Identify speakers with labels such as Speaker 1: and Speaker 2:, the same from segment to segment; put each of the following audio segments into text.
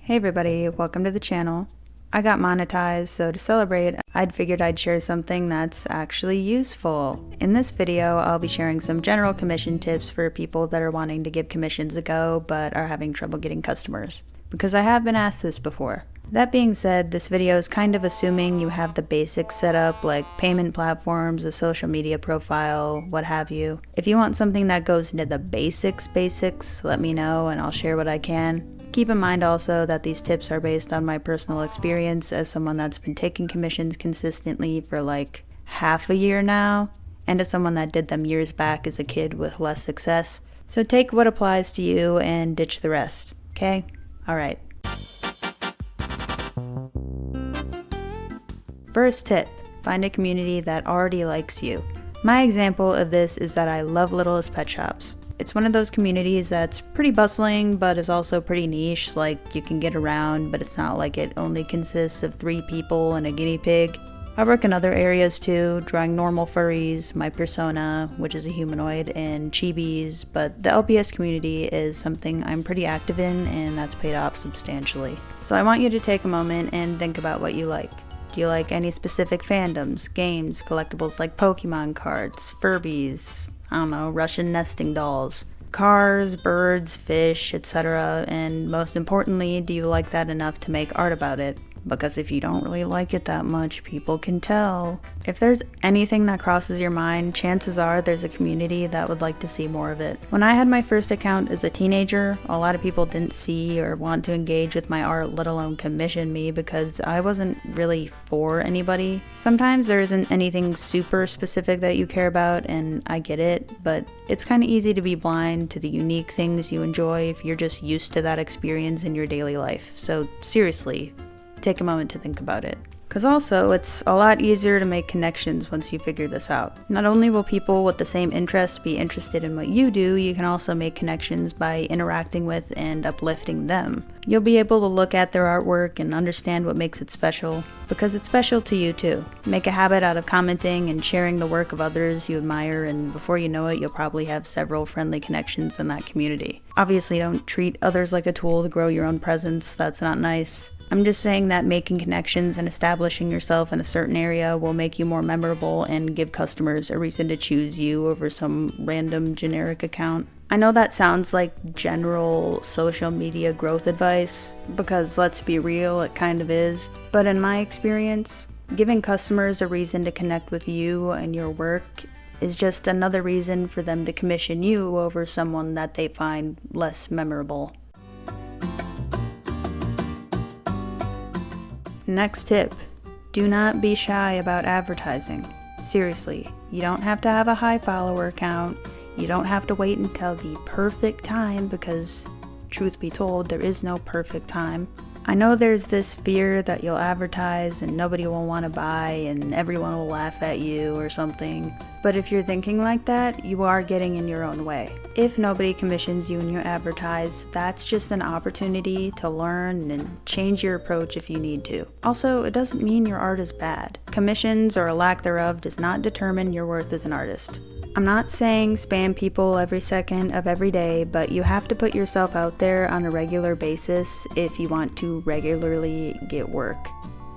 Speaker 1: Hey everybody, welcome to the channel. I got monetized, so to celebrate, I'd figured I'd share something that's actually useful. In this video, I'll be sharing some general commission tips for people that are wanting to give commissions a go but are having trouble getting customers. Because I have been asked this before. That being said, this video is kind of assuming you have the basics set up, like payment platforms, a social media profile, what have you. If you want something that goes into the basics, let me know and I'll share what I can. Keep in mind also that these tips are based on my personal experience as someone that's been taking commissions consistently for like half a year now, and as someone that did them years back as a kid with less success. So take what applies to you and ditch the rest, okay? Alright. First tip, find a community that already likes you. My example of this is that I love Littlest Pet Shops. It's one of those communities that's pretty bustling, but is also pretty niche, like you can get around, but it's not like it only consists of 3 people and a guinea pig. I work in other areas too, drawing normal furries, my persona, which is a humanoid, and chibis, but the LPS community is something I'm pretty active in, and that's paid off substantially. So I want you to take a moment and think about what you like. Do you like any specific fandoms, games, collectibles like Pokemon cards, Furbies, I don't know, Russian nesting dolls, cars, birds, fish, etc. And most importantly, do you like that enough to make art about it? Because if you don't really like it that much, people can tell. If there's anything that crosses your mind, chances are there's a community that would like to see more of it. When I had my first account as a teenager, a lot of people didn't see or want to engage with my art, let alone commission me, because I wasn't really for anybody. Sometimes there isn't anything super specific that you care about, and I get it, but it's kind of easy to be blind to the unique things you enjoy if you're just used to that experience in your daily life. So seriously, take a moment to think about it. Because also, it's a lot easier to make connections once you figure this out. Not only will people with the same interests be interested in what you do, you can also make connections by interacting with and uplifting them. You'll be able to look at their artwork and understand what makes it special, because it's special to you too. Make a habit out of commenting and sharing the work of others you admire, and before you know it, you'll probably have several friendly connections in that community. Obviously, don't treat others like a tool to grow your own presence. That's not nice. I'm just saying that making connections and establishing yourself in a certain area will make you more memorable and give customers a reason to choose you over some random generic account. I know that sounds like general social media growth advice, because let's be real, it kind of is. But in my experience, giving customers a reason to connect with you and your work is just another reason for them to commission you over someone that they find less memorable. Next tip, do not be shy about advertising. Seriously, you don't have to have a high follower count, you don't have to wait until the perfect time, because truth be told, there is no perfect time. I know there's this fear that you'll advertise and nobody will want to buy and everyone will laugh at you or something, but if you're thinking like that, you are getting in your own way. If nobody commissions you and you advertise, that's just an opportunity to learn and change your approach if you need to. Also, it doesn't mean your art is bad. Commissions or a lack thereof does not determine your worth as an artist. I'm not saying spam people every second of every day, but you have to put yourself out there on a regular basis if you want to regularly get work.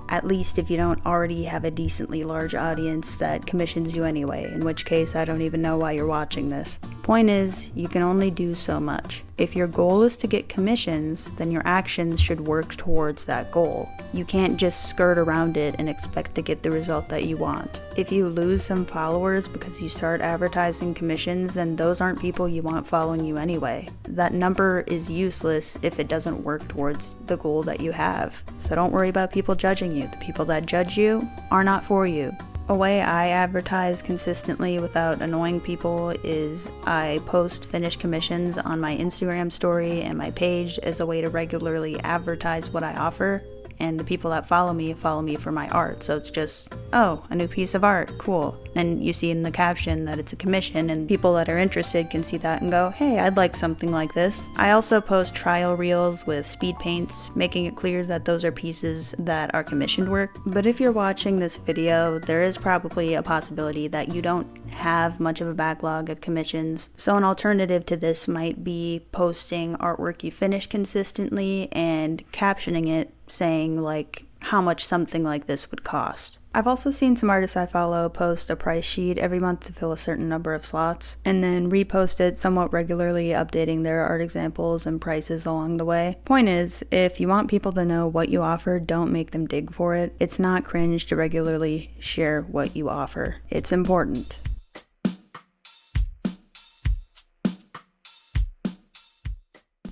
Speaker 1: At least if you don't already have a decently large audience that commissions you anyway, in which case I don't even know why you're watching this. Point is, you can only do so much. If your goal is to get commissions, then your actions should work towards that goal. You can't just skirt around it and expect to get the result that you want. If you lose some followers because you start advertising commissions, then those aren't people you want following you anyway. That number is useless if it doesn't work towards the goal that you have. So don't worry about people judging you. The people that judge you are not for you. A way I advertise consistently without annoying people is I post finished commissions on my Instagram story and my page as a way to regularly advertise what I offer, and the people that follow me for my art. So it's just, oh, a new piece of art, cool. And you see in the caption that it's a commission, and people that are interested can see that and go, hey, I'd like something like this. I also post trial reels with speed paints, making it clear that those are pieces that are commissioned work. But if you're watching this video, there is probably a possibility that you don't have much of a backlog of commissions. So an alternative to this might be posting artwork you finish consistently and captioning it saying like how much something like this would cost. I've also seen some artists I follow post a price sheet every month to fill a certain number of slots, and then repost it somewhat regularly, updating their art examples and prices along the way. Point is, if you want people to know what you offer, don't make them dig for it. It's not cringe to regularly share what you offer. It's important.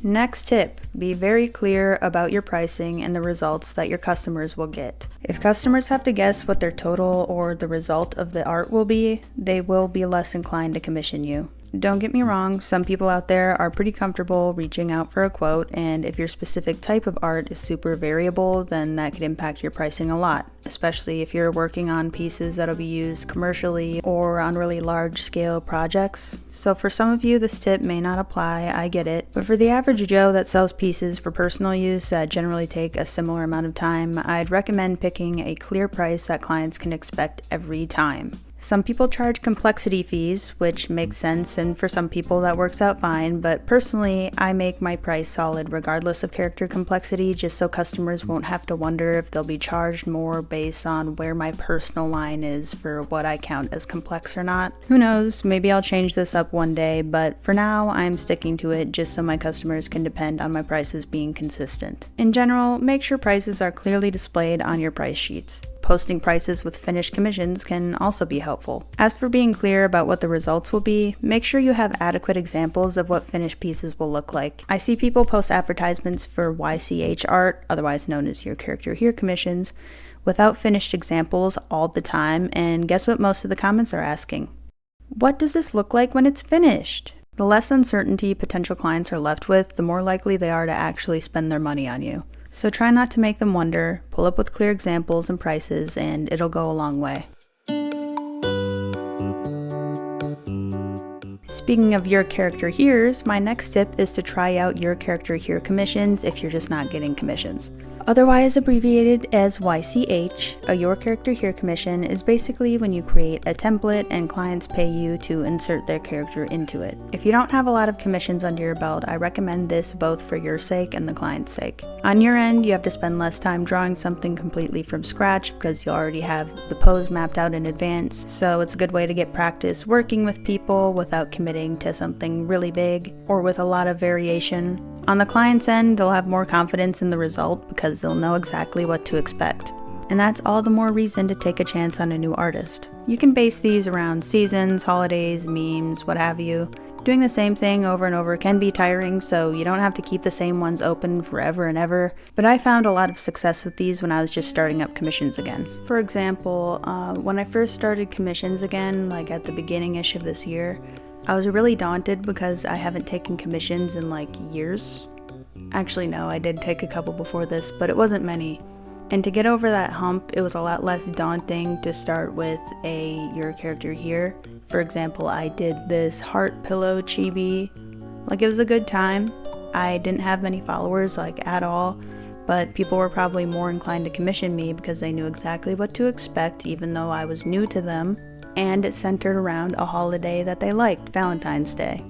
Speaker 1: Next tip, be very clear about your pricing and the results that your customers will get. If customers have to guess what their total or the result of the art will be, they will be less inclined to commission you. Don't get me wrong, some people out there are pretty comfortable reaching out for a quote, and if your specific type of art is super variable, then that could impact your pricing a lot, especially if you're working on pieces that'll be used commercially or on really large-scale projects. So for some of you, this tip may not apply, I get it, but for the average Joe that sells pieces for personal use that generally take a similar amount of time, I'd recommend picking a clear price that clients can expect every time. Some people charge complexity fees, which makes sense, and for some people that works out fine, but personally, I make my price solid regardless of character complexity, just so customers won't have to wonder if they'll be charged more based on where my personal line is for what I count as complex or not. Who knows, maybe I'll change this up one day, but for now, I'm sticking to it just so my customers can depend on my prices being consistent. In general, make sure prices are clearly displayed on your price sheets. Posting prices with finished commissions can also be helpful. As for being clear about what the results will be, make sure you have adequate examples of what finished pieces will look like. I see people post advertisements for YCH art, otherwise known as your character here commissions, without finished examples all the time, and guess what most of the comments are asking? What does this look like when it's finished? The less uncertainty potential clients are left with, the more likely they are to actually spend their money on you. So try not to make them wonder, pull up with clear examples and prices, and it'll go a long way. Speaking of your character here's, my next tip is to try out your character here commissions if you're just not getting commissions. Otherwise abbreviated as YCH, a Your Character Here commission is basically when you create a template and clients pay you to insert their character into it. If you don't have a lot of commissions under your belt, I recommend this both for your sake and the client's sake. On your end, you have to spend less time drawing something completely from scratch because you already have the pose mapped out in advance, so it's a good way to get practice working with people without committing to something really big or with a lot of variation. On the client's end, they'll have more confidence in the result because they'll know exactly what to expect. And that's all the more reason to take a chance on a new artist. You can base these around seasons, holidays, memes, what have you. Doing the same thing over and over can be tiring, so you don't have to keep the same ones open forever and ever. But I found a lot of success with these when I was just starting up commissions again. For example, when I first started commissions again, like at the beginning-ish of this year, I was really daunted because I haven't taken commissions in like years. Actually, no, I did take a couple before this, but it wasn't many. And to get over that hump, it was a lot less daunting to start with a Your Character Here. For example, I did this heart pillow chibi. Like, it was a good time. I didn't have many followers, like, at all, but people were probably more inclined to commission me because they knew exactly what to expect, even though I was new to them. And it centered around a holiday that they liked, Valentine's Day.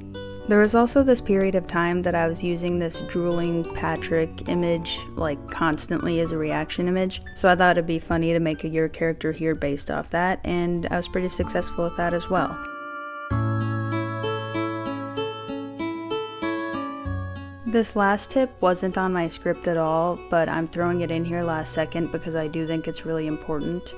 Speaker 1: There was also this period of time that I was using this drooling Patrick image like constantly as a reaction image, so I thought it'd be funny to make a Your Character Here based off that, and I was pretty successful with that as well. This last tip wasn't on my script at all, but I'm throwing it in here last second because I do think it's really important.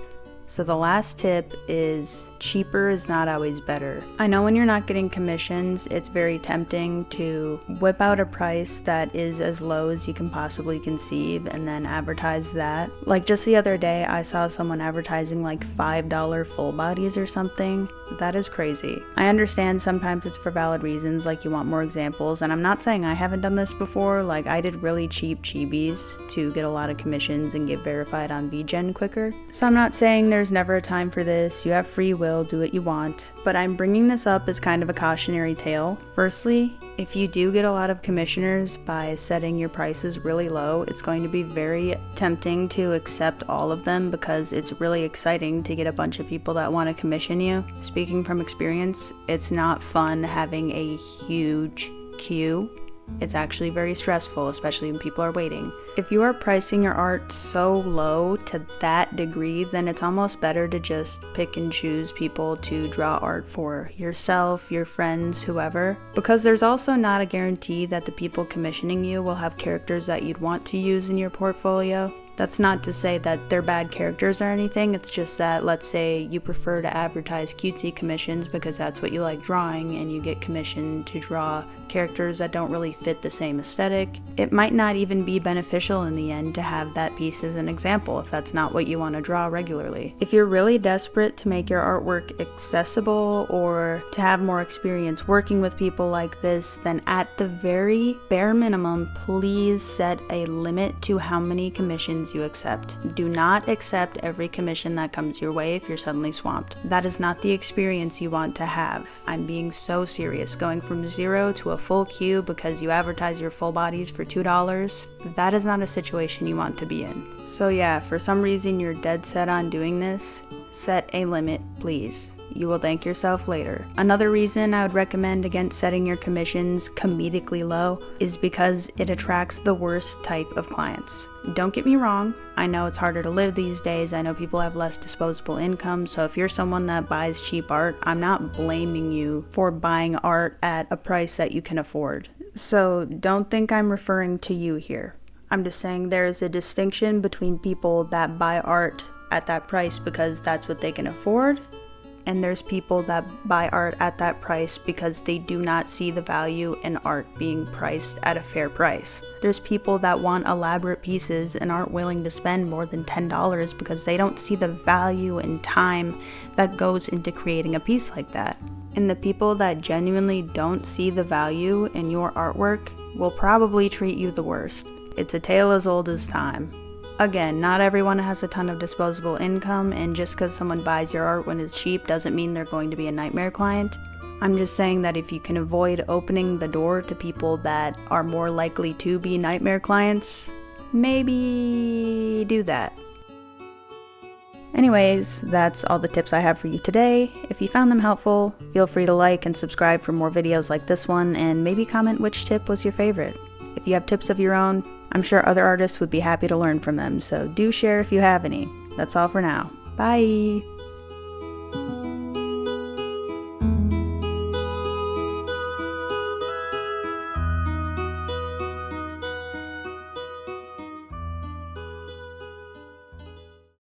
Speaker 1: So the last tip is cheaper is not always better. I know when you're not getting commissions, it's very tempting to whip out a price that is as low as you can possibly conceive and then advertise that. Like just the other day, I saw someone advertising like $5 full bodies or something. That is crazy. I understand sometimes it's for valid reasons, like you want more examples, and I'm not saying I haven't done this before. Like I did really cheap chibis to get a lot of commissions and get verified on VGen quicker. So I'm not saying there's never a time for this. You have free will, do what you want. But I'm bringing this up as kind of a cautionary tale. Firstly, if you do get a lot of commissioners by setting your prices really low, it's going to be very tempting to accept all of them because it's really exciting to get a bunch of people that want to commission you. speaking from experience, it's not fun having a huge queue. It's actually very stressful, especially when people are waiting. If you are pricing your art so low to that degree, then it's almost better to just pick and choose people to draw art for yourself, your friends, whoever. Because there's also not a guarantee that the people commissioning you will have characters that you'd want to use in your portfolio. That's not to say that they're bad characters or anything, it's just that, let's say you prefer to advertise cutesy commissions because that's what you like drawing, and you get commissioned to draw characters that don't really fit the same aesthetic. It might not even be beneficial in the end to have that piece as an example if that's not what you want to draw regularly. If you're really desperate to make your artwork accessible or to have more experience working with people like this, then at the very bare minimum, please set a limit to how many commissions you accept. Do not accept every commission that comes your way if you're suddenly swamped. That is not the experience you want to have. I'm being so serious. Going from 0 to a full queue because you advertise your full bodies for $2, that is not a situation you want to be in. So yeah, for some reason you're dead set on doing this, set a limit, please. You will thank yourself later. Another reason I would recommend against setting your commissions comedically low is because it attracts the worst type of clients. Don't get me wrong, I know it's harder to live these days, I know people have less disposable income, so if you're someone that buys cheap art, I'm not blaming you for buying art at a price that you can afford. So don't think I'm referring to you here. I'm just saying there is a distinction between people that buy art at that price because that's what they can afford, and there's people that buy art at that price because they do not see the value in art being priced at a fair price. There's people that want elaborate pieces and aren't willing to spend more than $10 because they don't see the value and time that goes into creating a piece like that. And the people that genuinely don't see the value in your artwork will probably treat you the worst. It's a tale as old as time. Again, not everyone has a ton of disposable income, and just because someone buys your art when it's cheap doesn't mean they're going to be a nightmare client. I'm just saying that if you can avoid opening the door to people that are more likely to be nightmare clients, maybe do that. Anyways, that's all the tips I have for you today. If you found them helpful, feel free to like and subscribe for more videos like this one, and maybe comment which tip was your favorite. If you have tips of your own, I'm sure other artists would be happy to learn from them, so do share if you have any. That's all for now. Bye!